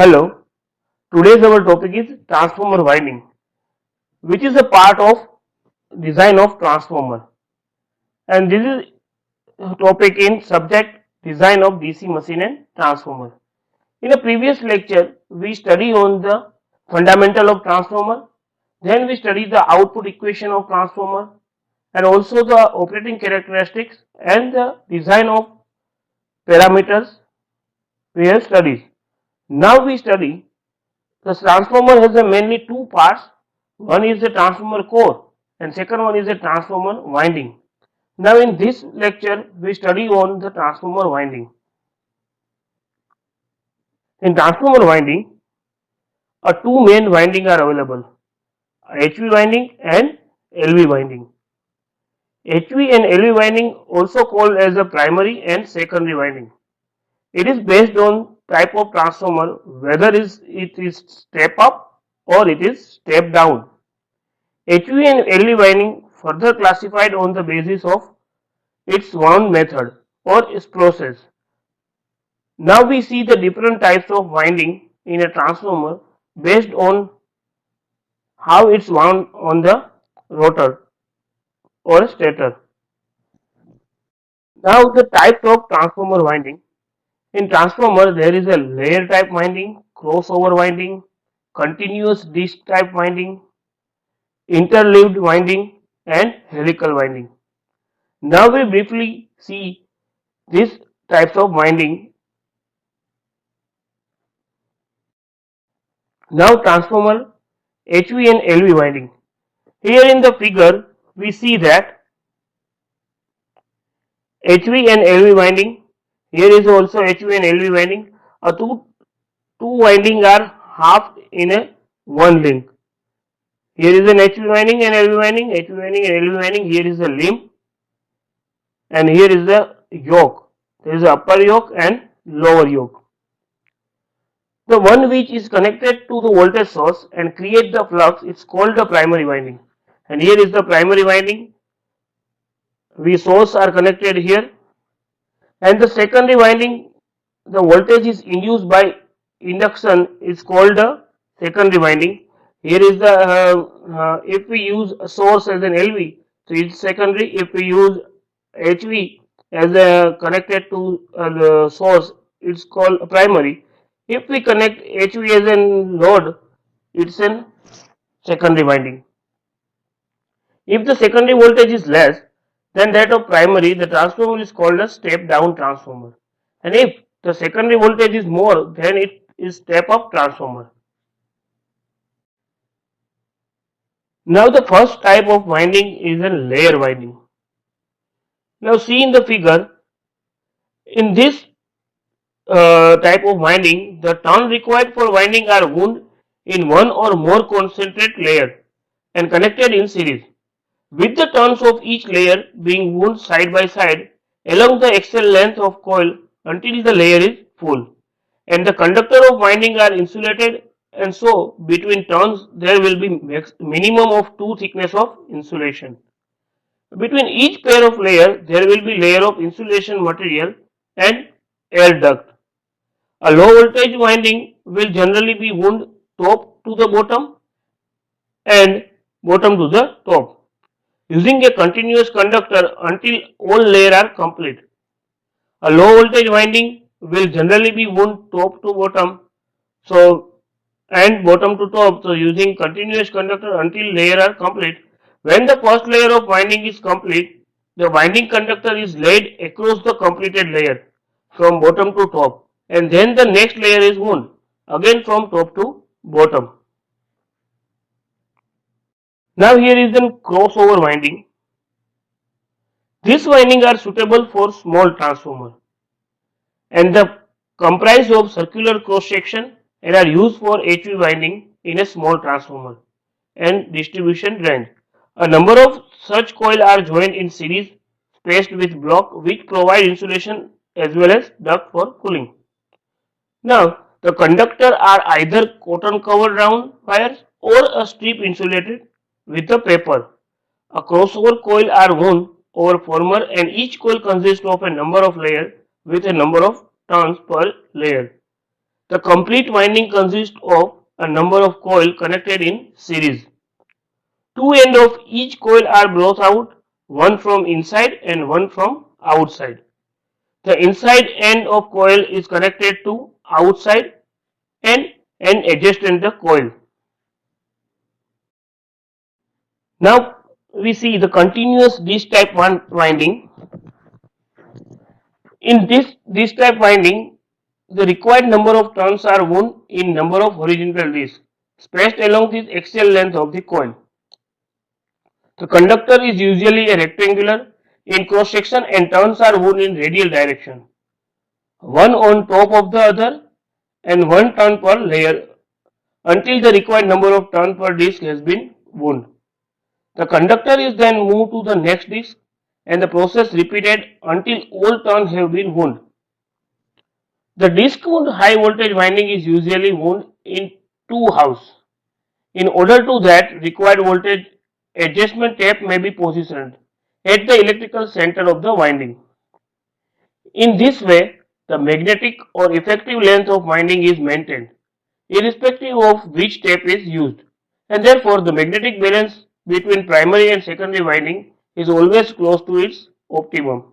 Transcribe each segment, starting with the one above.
Hello, today's our topic is transformer winding, which is a part of design of transformer, and this is a topic in subject design of DC machine and transformer. In a previous lecture, we study on the fundamental of transformer, then we study the output equation of transformer, and also the operating characteristics and the design of parameters we have studied. Now we study the transformer has a mainly two parts. One is the transformer core and second one is the transformer winding. Now in this lecture we study on the transformer winding. In transformer winding, two main winding are available, HV winding and LV winding. HV and LV winding also called as the primary and secondary winding. It is based on type of transformer, whether it is step up or it is step down. HV and LV winding further classified on the basis of its wound method or its process. Now we see the different types of winding in a transformer based on how it's wound on the rotor or stator. Now the types of transformer winding. In transformer there is a layer type winding, crossover winding, continuous disc type winding, interleaved winding and helical winding. Now we briefly see these types of winding. Now transformer HV and LV winding. Here in the figure we see that HV and LV winding. Here is also HV and LV winding. Two winding are half in a one link. Here is an HV winding and LV winding, HV winding and LV winding. Here is a limb and here is the yoke. There is a upper yoke and lower yoke. The one which is connected to the voltage source and create the flux is called the primary winding. And here is the primary winding. We source are connected here. And the secondary winding, the voltage is induced by induction is called the secondary winding. Here is the if we use a source as an LV, so it's secondary. If we use HV as a connected to the source, it's called primary. If we connect HV as a load, it's a secondary winding. If the secondary voltage is less than that of primary, the transformer is called a step down transformer. And if the secondary voltage is more, then it is step up transformer. Now the first type of winding is a layer winding. Now see in the figure, in this type of winding, the turn required for winding are wound in one or more concentrate layer and connected in series, with the turns of each layer being wound side by side along the axial length of coil until the layer is full, and the conductor of winding are insulated, and so between turns there will be minimum of 2 thickness of insulation. Between each pair of layer there will be layer of insulation material and air duct. A low voltage winding will generally be wound top to the bottom and bottom to the top, using a continuous conductor until all layers are complete. A low voltage winding will generally be wound top to bottom, so and bottom to top, so using continuous conductor until layers are complete. When the first layer of winding is complete, the winding conductor is laid across the completed layer from bottom to top, and then the next layer is wound again from top to bottom. Now here is the crossover winding. These windings are suitable for small transformer and the comprise of circular cross section and are used for HV winding in a small transformer and distribution range. A number of such coils are joined in series spaced with block which provide insulation as well as duct for cooling. Now the conductor are either cotton covered round wires or a strip insulated with a paper. A crossover coil are wound over former and each coil consists of a number of layers with a number of turns per layer. The complete winding consists of a number of coils connected in series. Two ends of each coil are brought out, one from inside and one from outside. The inside end of coil is connected to outside end and adjacent the coil. Now we see the continuous disk type winding. In this type winding, the required number of turns are wound in number of horizontal discs spaced along the axial length of the coil. The conductor is usually a rectangular in cross section and turns are wound in radial direction, one on top of the other and one turn per layer until the required number of turns per disc has been wound. The conductor is then moved to the next disc and the process repeated until all turns have been wound. The disc wound high voltage winding is usually wound in two halves. In order to that, required voltage adjustment tape may be positioned at the electrical center of the winding. In this way, the magnetic or effective length of winding is maintained, irrespective of which tape is used, and therefore the magnetic balance between primary and secondary winding is always close to its optimum.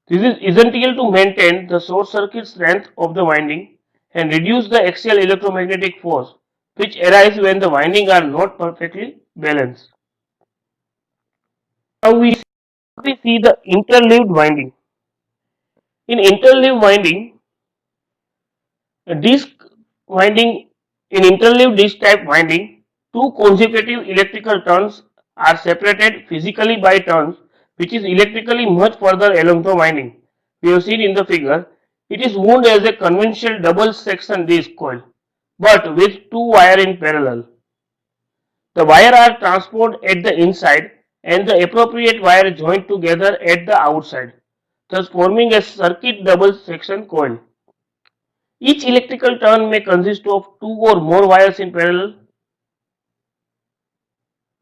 This is essential to maintain the short circuit strength of the winding and reduce the axial electromagnetic force which arises when the windings are not perfectly balanced. Now we see the interleaved winding. In interleaved winding, a disc winding in interleaved disc type winding, two consecutive electrical turns are separated physically by turns which is electrically much further along the winding. We have seen in the figure, it is wound as a conventional double section disc coil but with two wires in parallel. The wires are transported at the inside and the appropriate wire joined together at the outside, thus forming a circuit double section coil. Each electrical turn may consist of two or more wires in parallel,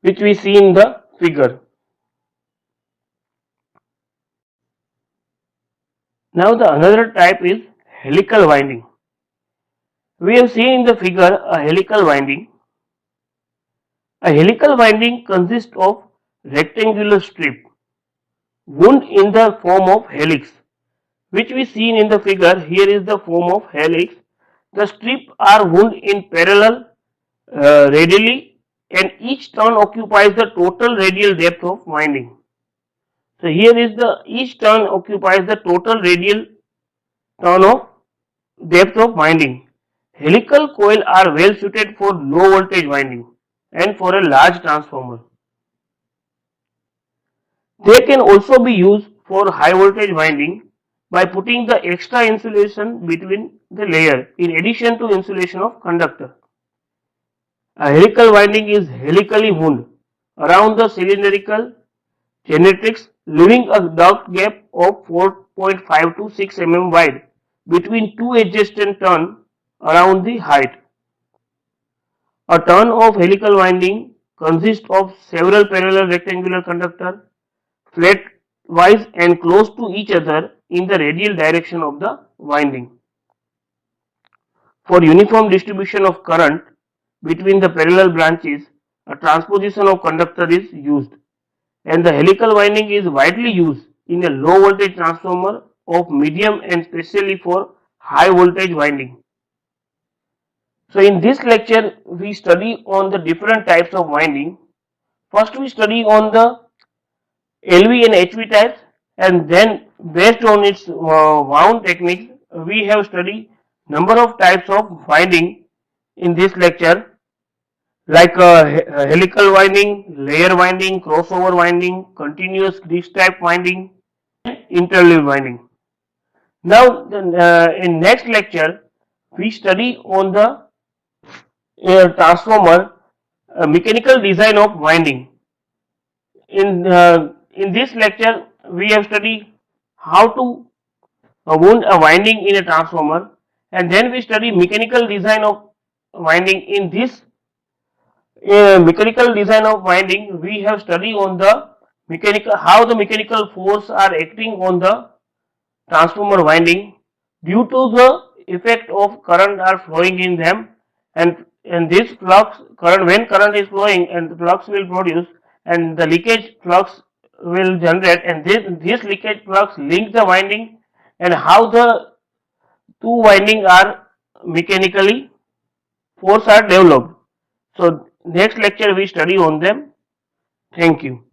which we see in the figure. Now the another type is helical winding. We have seen in the figure a helical winding. A helical winding consists of rectangular strip wound in the form of helix, which we seen in the figure. Here is the form of helix. The strips are wound in parallel radially and each turn occupies the total radial depth of winding. So here is the each turn occupies the total radial turn of depth of winding. Helical coils are well suited for low voltage winding and for a large transformer. They can also be used for high voltage winding by putting the extra insulation between the layer in addition to insulation of conductor. A helical winding is helically wound around the cylindrical generatrix, leaving a duct gap of 4.5 to 6 mm wide between two adjacent turns around the height. A turn of helical winding consists of several parallel rectangular conductors flatwise and close to each other in the radial direction of the winding. For uniform distribution of current between the parallel branches, a transposition of conductor is used, and the helical winding is widely used in a low voltage transformer of medium and especially for high voltage winding. So in this lecture we study on the different types of winding. First we study on the LV and HV types, and then based on its wound techniques we have studied number of types of winding in this lecture, like helical winding, layer winding, crossover winding, continuous disc type winding, and interleaved winding. Now in next lecture we study on the transformer mechanical design of winding. In this lecture we have studied how to wound a winding in a transformer, and then we study mechanical design of winding. In this mechanical design of winding we have studied on the mechanical how the mechanical force are acting on the transformer winding due to the effect of current are flowing in them, and this flux current, when current is flowing and the flux will produce and the leakage flux will generate, and this leakage flux links the winding, and how the two winding are mechanically force are developed. So next lecture we study on them. Thank you.